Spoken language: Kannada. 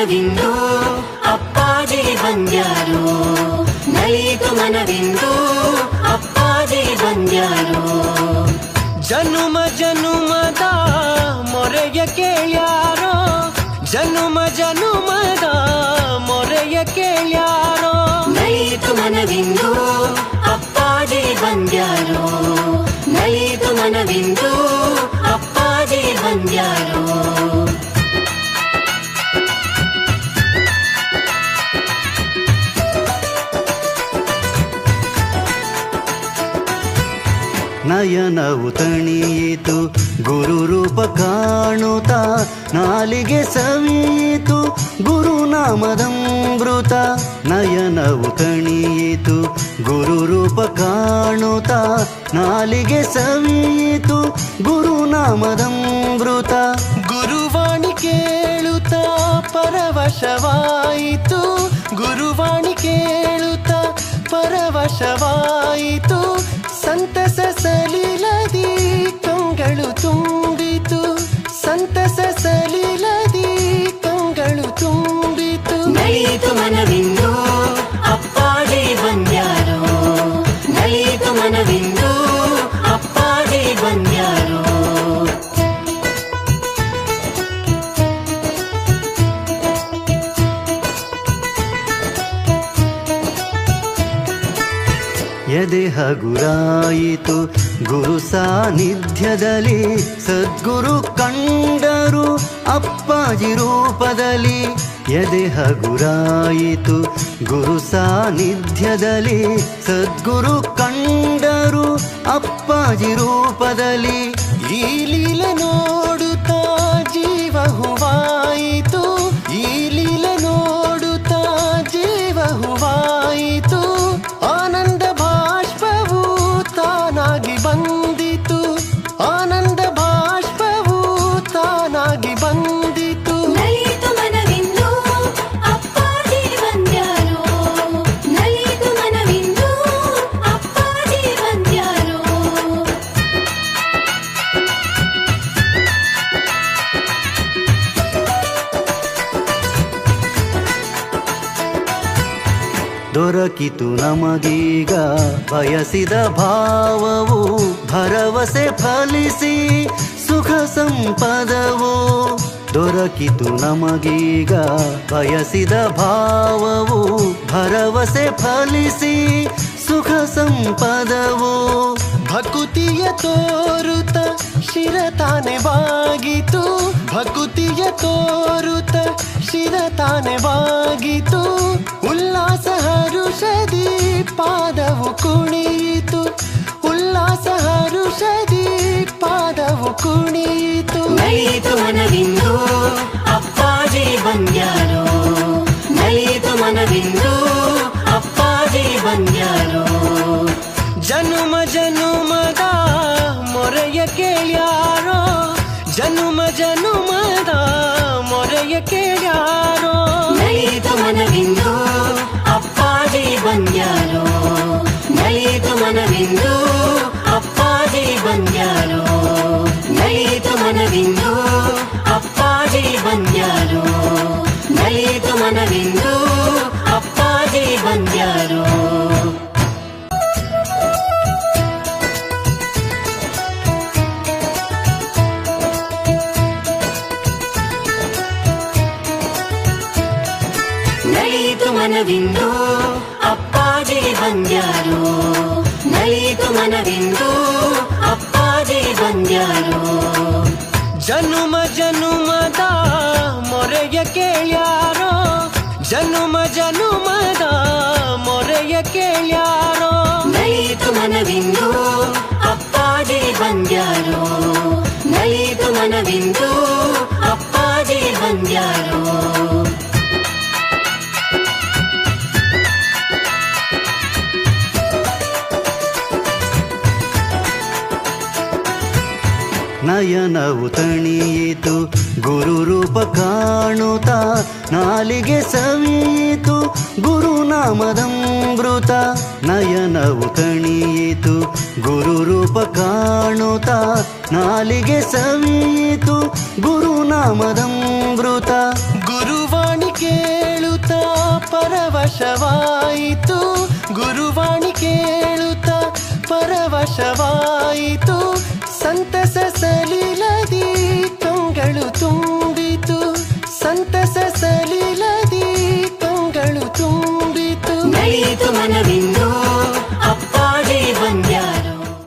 ಮನವಿಂದು ಅಪ್ಪಾಜಿ ಬಂದ್ಯಾರು, ನಲಿಯಿತು ಮನವಿಂದು ಅಪ್ಪಾಜಿ ಬಂದ್ಯಾರು. ಜನುಮ ಜನುಮದ ಮೊರೆಯ ಕೇಳ್ಯಾರೋ, ಜನುಮ ಜನುಮದ ಮೊರೆಯ ಕೇಳ್ಯಾರೋ. ನಲಿಯಿತು ಮನವಿಂದು ಅಪ್ಪಾಜಿ ಬಂದ್ಯಾರು, ನಲಿಯಿತು ಮನವಿಂದು ಅಪ್ಪಾಜಿ ಬಂದ್ಯಾರು. ನಯನವು ತಣಿಯಿತು ಗುರು ರೂಪ ಕಾಣುತ್ತಾ, ನಾಲಿಗೆ ಸವಿಯಿತು ಗುರುನಾಮದಮೃತ. ನಯನವು ತಣಿಯಿತು ಗುರು ರೂಪ ಕಾಣುತ್ತಾ, ನಾಲಿಗೆ ಸವಿಯಿತು ಗುರುನಾಮದಮೃತ. ಗುರುವಾಣಿ ಕೇಳುತ್ತಾ ಪರವಶವಾಯಿತು, ಗುರುವಾಣಿ ಕೇಳುತ್ತಾ ಪರವಶವಾಯಿತು. ಸಂತಸ ಸಲಿಲದಿ ಕಂಗಳು ತುಂಬಿತು, ಸಂತಸ ಸಲಿಲದಿ ಕಂಗಳು ತುಂಬಿತು. ನಲಿಯಿತು ಮನವಿಂದು ಅಪ್ಪಾಜಿ ಬಂದ್ಯಾರು, ನಲಿಯಿತು ಮನವಿಂದು ಅಪ್ಪಾಜಿ ಬಂದ್ಯಾರು. ಎದೆ ಹಗುರಾಯಿತು ಗುರು ಸಾನ್ನಿಧ್ಯದಲ್ಲಿ, ಸದ್ಗುರು ಕಂಡರು ಅಪ್ಪಾಜಿ ರೂಪದಲ್ಲಿ. ಎದೆ ಹಗುರಾಯಿತು ಗುರು ಸಾನ್ನಿಧ್ಯದಲ್ಲಿ, ಸದ್ಗುರು ಕಂಡರು ಅಪ್ಪಾಜಿ ರೂಪದಲ್ಲಿ. ಈ ಲೀಲೆ ನೋಡುತ್ತಾ ಜೀವ ಹೂವಾಯಿತು, ಈ ಲೀಲೆ ನೋಡುತ್ತಾ ಜೀವ ಹೂವಾಯಿತು. ಆನಂದ ಬಾಷ್ಪವು ತಾನಾಗಿ ಬಂದಿತು, ಆನಂದ ಬಾಷ್ಪವು ತಾನಾಗಿ ಬಂದಿತು. ನಲಿಯಿತು ಮನವಿಂದು ಅಪ್ಪಾಜಿ ಬಂದ್ಯಾರು, ನಲಿಯಿತು ಮನವಿಂದು ಅಪ್ಪಾಜಿ ಬಂದ್ಯಾರು. ದೊರಕಿತು ನಮಗೀಗ ಬಯಸಿದ ಭಾವವು, ಭರವಸೆ ಫಲಿಸಿ ಸುಖ ಸಂಪದವು. ದೊರಕಿತು ನಮಗೀಗ ಬಯಸಿದ ಭಾವವು, ಭರವಸೆ ಫಲಿಸಿ ಸುಖ ಸಂಪದವು. ಭಕುತಿಯ ತೋರುತ ಶಿರ ತಾನೆ ಬಾಗಿತು, ಭಕುತಿಯ ತೋರುತ ಶಿರ ತಾನೆ ಬಾಗಿತು. ಉಲ್ಲಾಸ ಹರುಷದಿ ಪಾದವು ಕುಣಿಯಿತು, ಉಲ್ಲಾಸ ಹರುಷದಿ ಪಾದವು ಕುಣಿಯಿತು. ನಲಿಯಿತು ಮನವಿಂದು ಅಪ್ಪಾಜಿ ಬಂದ್ಯಾರು, ನಲಿಯಿತು ಮನವಿಂದು ಅಪ್ಪಾಜಿ ಬಂದ್ಯಾರು. ಜನುಮ ಜನುಮದ ಮೊರೆಯ ಕೇಳ್ಯಾರೋ, ಜನುಮ ಜನುಮದ ಮೊರೆಯ ಕೇಳ್ಯಾರೋ. ನಲಿಯಿತು ಮನವಿಂದು ಅಪ್ಪಾಜಿ ಬಂದ್ಯಾರು, ನಲಿಯಿತು ಮನವಿಂದು ಅಪ್ಪಾಜಿ ಬಂದ್ಯಾರು. ನಲಿಯಿತು ಮನವಿಂದು ಅಪ್ಪಾಜಿ ಬಂದ್ಯಾರು, ನಲಿಯಿತು ಮನವಿಂದು ಅಪ್ಪಾಜಿ ಬಂದ್ಯಾರು. ನಲಿಯಿತು ಮನವಿಂದು ಅಪ್ಪಾಜಿ ಬಂದ್ಯಾರು, ನಲಿಯಿತು ಮನವಿಂದು ಅಪ್ಪಾಜಿ ಬಂದ್ಯಾರು. ಜನುಮ ಜನುಮದ ಮೊರೆಯ ಕೇಳ್ಯಾರೋ, ಜನುಮ ಜನುಮದ ಮೊರೆಯ ಕೇಳ್ಯಾರೋ. ನಲಿಯಿತು ಮನವಿಂದು ಅಪ್ಪಾಜಿ ಬಂದ್ಯಾರು, ನಲಿಯಿತು ಮನವಿಂದು ಅಪ್ಪಾಜಿ ಬಂದ್ಯಾರು. ನಯನವು ತಣಿಯಿತು ಗುರು ರೂಪ ಕಾಣುತ್ತಾ, ನಾಲಿಗೆ ಸವಿಯಿತು ಬೆರೆಯಿತು ಗುರುನಾಮದಮೃತ ನಯನವು ತಣಿಯಿತು ಗುರು ರೂಪ ಕಾಣುತ್ತ ನಾಲಿಗೆ ಸವಿಯಿತು ಗುರುನಾಮದಮೃತ ಗುರುವಾಣಿ ಕೇಳುತ್ತಾ ಪರವಶವಾಯಿತು ಗುರುವಾಣಿ ಕೇಳುತ್ತಾ ಪರವಶವಾಯಿತು ಸಂತಸ ಸಲಿಲದಿ ಕಂಗಳು ತುಂಬಿತು ಸಂತಸ ಸಲಿಲದಿ ಕಂಗಳು ತುಂಬಿತು ನಲಿಯಿತು ಮನವಿಂದು